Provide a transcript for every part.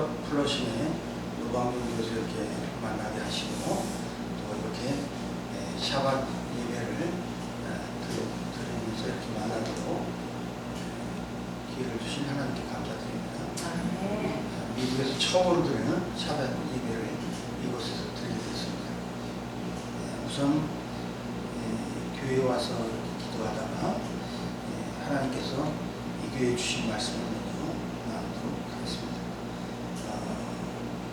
플러싱에 노방교에서 이렇게 만나게 하시고 또 이렇게 샤bat 예배를 드리면서 이렇게 만나도록 기회를 주신 하나님께 감사드립니다. 미국에서 처음으로 드리는 샤bat 예배를 이곳에서 드리게 됐습니다. 우선 교회에 와서 기도하다가 하나님께서 이 교회에 주신 말씀을 나누도록 하겠습니다.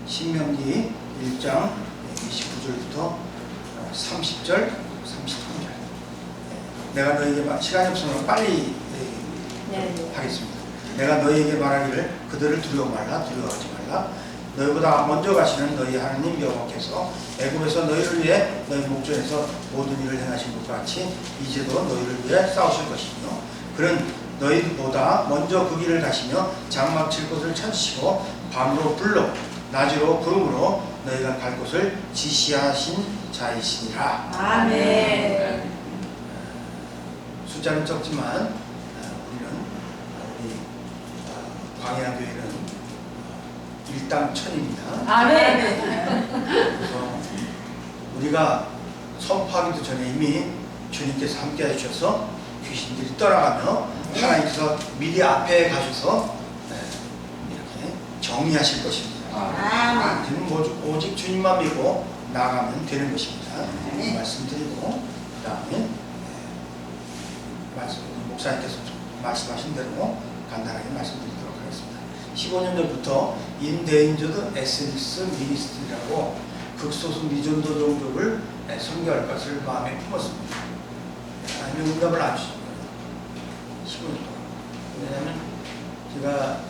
신명기 1장 29절부터 30절, 33절. 내가 너에게 시간이 없으면 빨리 하겠습니다. 내가 너희에게 말하기를 그들을 두려워 말라, 두려워하지 말라. 너희보다 먼저 가시는 너희 하나님 여호와께서 애굽에서 너희를 위해 너희 목전에서 모든 일을 행하신 것 같이 이제도 너희를 위해 싸우실 것이며 그는 너희보다 먼저 그 길을 가시며 장막 칠 곳을 찾으시고 밤으로 불로 낮으로 구름으로 너희가 갈 곳을 지시하신 자이시니라. 아멘. 숫자는 적지만 우리 광야교회는 일당천입니다. 아멘. 그래서 우리가 선포하기도 전에 이미 주님께서 함께 해주셔서 귀신들이 떠나가며 하나님께서 미리 앞에 가셔서 이렇게 정리하실 것입니다. 아멘. 오직 주님만 믿고 나가면 되는 것입니다. 말씀드리고 그 다음에 목사님께서 말씀하신 대로 간단하게 말씀드리도록 하겠습니다. 15년 전부터 인데인저드 에센스 미니스트리라고 극소수 미전도 종족을 선교할 것을 마음에 품었습니다. 아니면 응답을 안 주신 거예요. 15년 동안. 왜냐하면 제가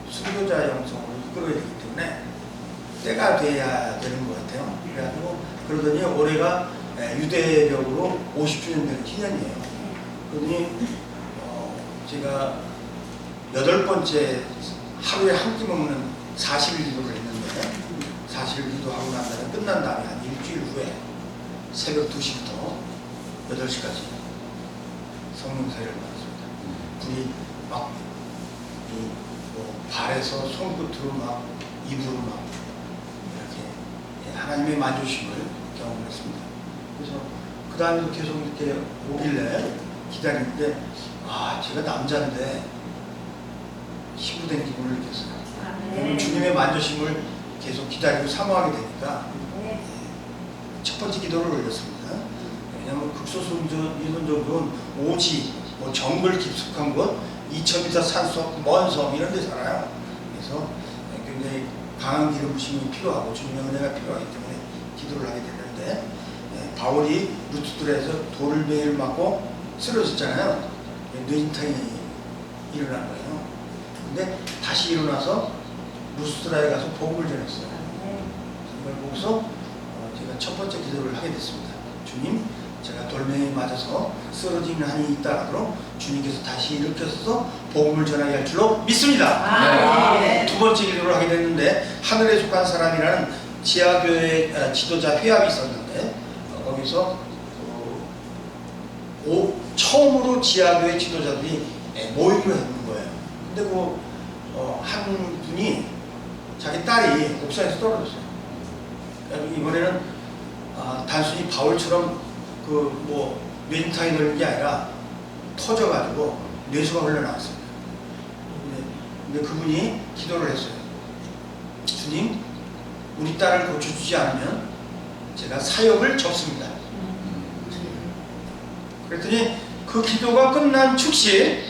순교자 영성으로 이끌어야 되기 때문에 때가 돼야 되는 것 같아요. 그래가지고 그러더니 올해가 유대력으로 50주년 되는 기념이에요. 그러더니 제가 8번째 하루에 한 끼 먹는 40일 기도를 했는데 40일 기도하고 난 다음에 끝난 다음에 한 일주일 후에 새벽 2시부터 8시까지 성령 세례를 받았습니다. 불이 막 발에서 손끝으로 막 입으로 막 이렇게 하나님의 만조심을 경험했습니다. 그래서 그 다음에도 계속 이렇게 오길래 기다리는데 제가 남자인데 희부된 기분을 느꼈어요. 주님의 만조심을 계속 기다리고 사모하게 되니까 첫 번째 기도를 올렸습니다. 왜냐하면 극소수 민원족은 오지 정글 깊숙한 곳 2000m 산속 먼 섬 이런 데 살아요. 그래서 굉장히 강한 기름 부심이 필요하고 주님의 은혜가 필요하기 때문에 기도를 하게 됐는데 바울이 루스드라에서 돌을 매일 맞고 쓰러졌잖아요. 뇌진탕이 일어난 거예요. 근데 다시 일어나서 루스드라에 가서 복음을 전했어요. 이걸 보고서 제가 첫 번째 기도를 하게 됐습니다. 주님, 제가 돌멩이에 맞아서 쓰러지는 한이 있다라도 주님께서 다시 일으켜서 복음을 전하게 할 줄로 믿습니다. 두 번째 기도를 하게 됐는데 하늘에 속한 사람이라는 지하교회 지도자 회합이 있었는데 거기서 처음으로 지하교회 지도자들이 모임을 했는 거예요. 근데 한 분이 자기 딸이 옥상에서 떨어졌어요. 이번에는 단순히 바울처럼 뇌진탕이 걸린 게 아니라 터져가지고 뇌수가 흘러나왔습니다. 근데 그분이 기도를 했어요. 주님, 우리 딸을 고쳐주지 않으면 제가 사역을 접습니다. 그랬더니 그 기도가 끝난 즉시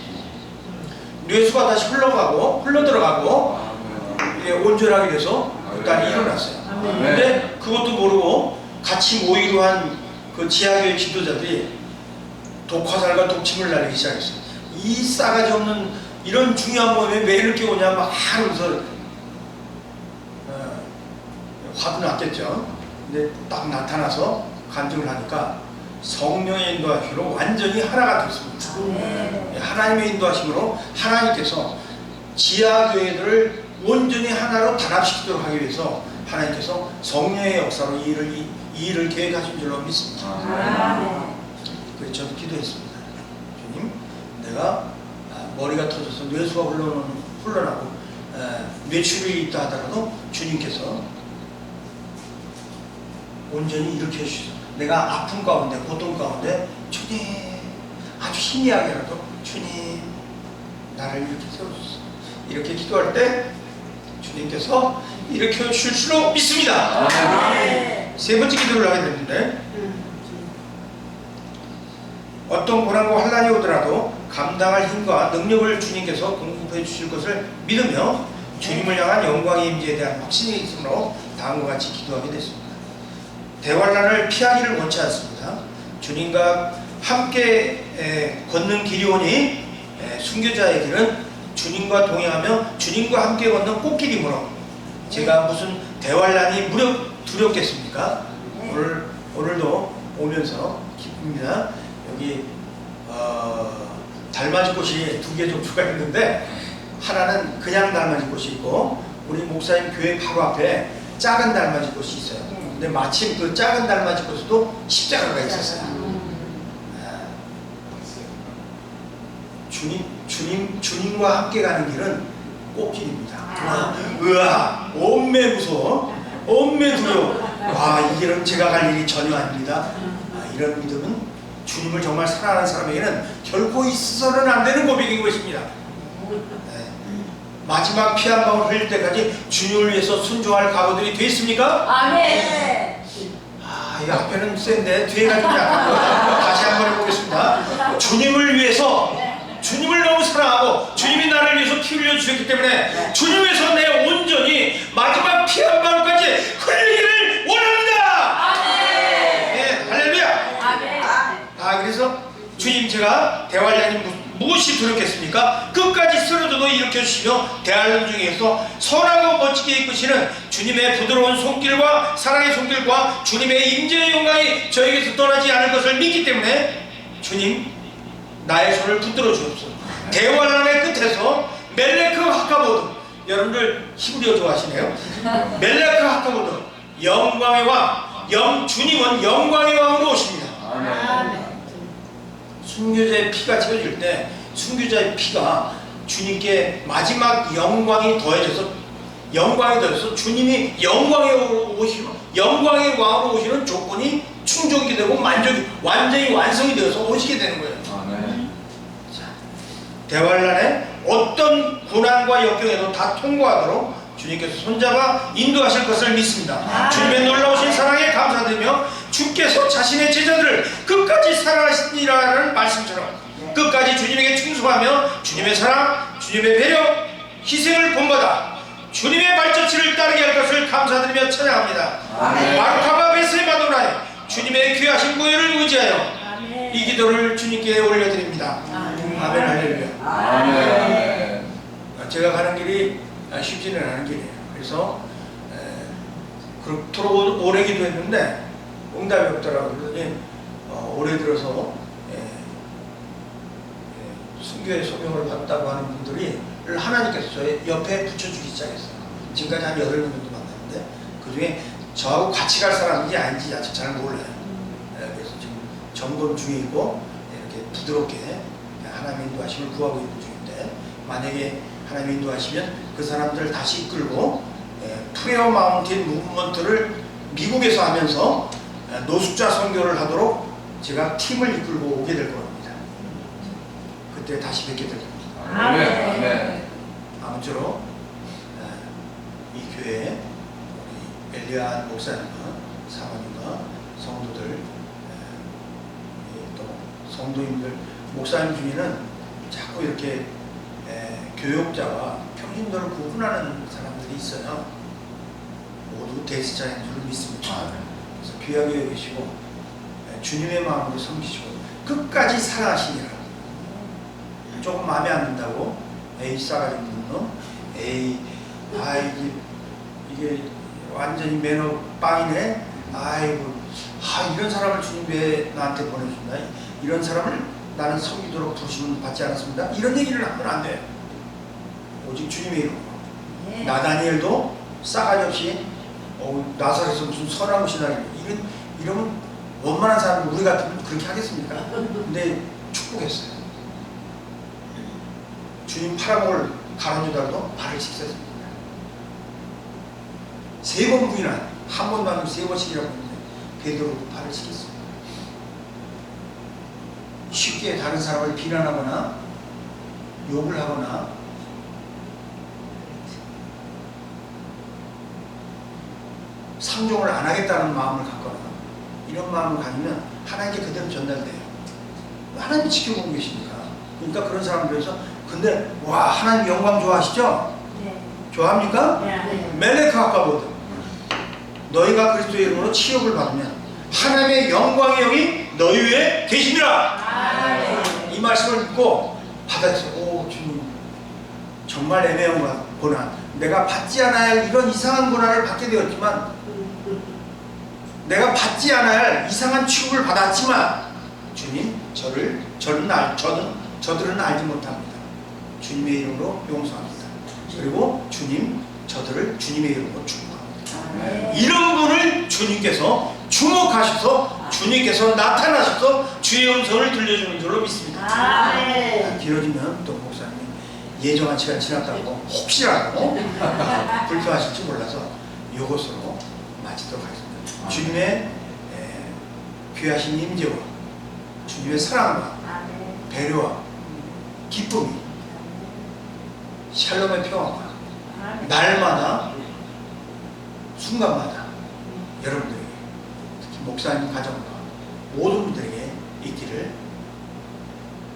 뇌수가 다시 흘러들어가고 온전하게 돼서 그 딸이 일어났어요. 근데 그것도 모르고 같이 모이기로 한 그 지하교회 지도자들이 독화살과 독침을 날리기 시작했어요. 이 싸가지 없는 이런 중요한 모임에 왜 이렇게 오냐 막 하면서 화도 났겠죠. 근데 딱 나타나서 간증을 하니까 성령의 인도하심으로 완전히 하나가 됐습니다. 하나님의 인도하심으로 하나님께서 지하교회들을 온전히 하나로 단합시키도록 하기 위해서 하나님께서 성령의 역사로 이 일을 계획하신 줄로 믿습니다. 그래서 저도 기도했습니다. 주님, 내가 머리가 터져서 뇌수가 흘러나고 뇌출혈이 있다 하더라도 주님께서 온전히 일으켜 주셔서 내가 아픔 가운데 고통 가운데 주님 아주 희미하게라도 주님 나를 이렇게 세워주소서 이렇게 기도할 때 주님께서 일으켜 주실 줄로 믿습니다. 세 번째 기도를 하게 되는데 어떤 고난과 환난이 오더라도 감당할 힘과 능력을 주님께서 공급해 주실 것을 믿으며 주님을 향한 영광의 임재에 대한 확신이 있으므로 다음과 같이 기도하게 됐습니다. 대환난을 피하기를 원치 않습니다. 주님과 함께 걷는 길이 오니 순교자의 길은 주님과 동행하며 주님과 함께 걷는 꽃길이므로 제가 무슨 대환난이 무려 두렵겠습니까? 오늘도 오면서 기쁩니다. 여기 달맞이 꽃이 두 개 종류가 있는데 하나는 그냥 달맞이 꽃이 있고 우리 목사님 교회 바로 앞에 작은 달맞이 꽃이 있어요. 근데 마침 그 작은 달맞이 꽃에도 십자가가 있었어요. 주님과 함께 가는 길은 꽃길입니다. 으아, 엄매 무서워, 엄매 두려워. 와, 이 길은 제가 갈 일이 전혀 아닙니다. 이런 믿음은 주님을 정말 사랑하는 사람에게는 결코 있어서는 안 되는 고백인 것입니다. 마지막 피 한 방울 흘릴 때까지 주님을 위해서 순종할 각오들이 돼 있습니까? 아멘. 이 앞에는 센데 뒤에가 좀 약한 거 다시 한번 해보겠습니다. 주님을 위해서 주님을 너무 사랑하고 주님이 나를 위해서 피 흘려 주셨기 때문에 주님 위해서 내 온전히 마지막 피 한 방울까지 흘리기를 원합니다. 아멘. 할렐루야. 아멘. 그래서 주님 제가 대환란이 무엇이 두렵겠습니까? 끝까지 쓰러져도 일으켜주시며 대환란 중에서 선하고 멋지게 이끄시는 주님의 부드러운 손길과 사랑의 손길과 주님의 임재의 영광이 저에게서 떠나지 않을 것을 믿기 때문에 주님 나의 손을 붙들어 주옵소서. 대환란의 끝에서 멜레크 하카보드, 여러분들 히브리어 좋아하시네요. 멜레크 하카보드, 영광의 왕, 주님은 영광의 왕으로 오십니다. 아멘. 순교자의 피가 채워질 때 순교자의 피가 주님께 마지막 영광이 더해져서 주님이 영광의 왕으로 오시는 조건이 충족이 되고 완전히 완성이 되어서 오시게 되는 거예요. 자, 대환란에 어떤 고난과 역경에도 다 통과하도록 주님께서 손잡아 인도하실 것을 믿습니다. 주님의 놀라우신 사랑에 감사드리며 주께서 자신의 제자들을 끝까지 사랑하시니라는 말씀처럼 끝까지 주님에게 충성하며 주님의 사랑, 주님의 배려, 희생을 본받아 주님의 발자취를 따르게 할 것을 감사드리며 찬양합니다. 마르카바 베세마도라에 주님의 귀하신 보혈을 의지하여 이 기도를 주님께 올려드립니다. 아멘. 할렐루야. 아멘. 제가 가는 길이 쉽지는 않은 길이에요. 그래서 그토록 오래 기도했는데 응답이 없더라고요. 그러더니 올해 들어서 순교의 소명을 받았다고 하는 분들이 하나님께서 저의 옆에 붙여주기 시작했어요. 지금까지 한 8명 정도 만났는데 그 중에 저하고 같이 갈 사람인지 아닌지 아직 잘 몰라요. 그래서 지금 점검 중에 있고 이렇게 부드럽게 하나님의 인도하심을 구하고 있는 중인데 만약에 하나님의 인도하시면 그 사람들을 다시 이끌고 프레어 마운틴 무브먼트를 미국에서 하면서 노숙자 선교를 하도록 제가 팀을 이끌고 오게 될 겁니다. 그때 다시 뵙게 될 겁니다. 아멘. 아무쪼록 이 교회에 우리 엘리안 목사님과 사모님과 성도들 또 성도님들 목사님 중에는 자꾸 이렇게 교역자와 평신도를 구분하는 사람들이 있어요. 모두 대스자인 줄 믿습니다. 그래서 귀하게 여기시고 주님의 마음으로 섬기시고 끝까지 사랑하시니라. 조금 마음에 안 든다고 에이 싸가지 없는 놈, 에이 이게 완전히 매너 빵이네. 아이고 이런 사람을 주님 왜 나한테 보내준다. 이런 사람을 나는 섬기도록 부르심을 받지 않았습니다. 이런 얘기를 하면 안 돼요. 오직 주님의 이름으로. 나다니엘도 싸가지 없이 나사렛에서 무슨 선한 것이나 이러면 원만한 사람 우리 같으면 그렇게 하겠습니까? 근데 축복했어요. 주님 팔아먹을 가론유다도 발을 씻었습니다. 3번 부인한 한 번도 아니고 3번씩이라고 했는데 베드로도 발을 씻겼습니다. 쉽게 다른 사람을 비난하거나 욕을 하거나 상종을 안 하겠다는 마음을 갖거나 이런 마음을 가지면 하나님께 그대로 전달돼요. 하나님이 지켜보고 계시니까. 그러니까 그런 사람들에서 근데 와 하나님 영광 좋아하시죠? 네. 좋아합니까? 네. 멜레크 아까보다 너희가 그리스도의 이름으로 치욕을 받으면 하나님의 영광의 영이 너희 위에 계십니다. 아멘. 이 말씀을 듣고 받아들여서 오 주님 정말 애매한 고난 내가 받지 않아야 할 이런 이상한 고난을 받게 되었지만 내가 받지 않아야 할 이상한 취급을 받았지만 주님 저들은 알지 못합니다. 주님의 이름으로 용서합니다. 그리고 주님 저들을 주님의 이름으로 축복합니다. 이런 분을 주님께서 주목하셔서 주님께서 나타나셔서 주의 음성을 들려주는 줄로 믿습니다. 아멘. 길어지면 또 목사님 예정한 시간 지났다고 혹시라도 불평하실지 몰라서 이것으로 마치도록 하겠습니다. 주님의 귀하신 임재와 주님의 사랑과 아멘. 배려와 기쁨이 샬롬의 평화가 아멘. 날마다 순간마다 여러분들에게 특히 목사님 가정과 모든 분들에게 있기를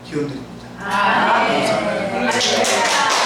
기원드립니다. 아멘. 아멘. 할렐루야.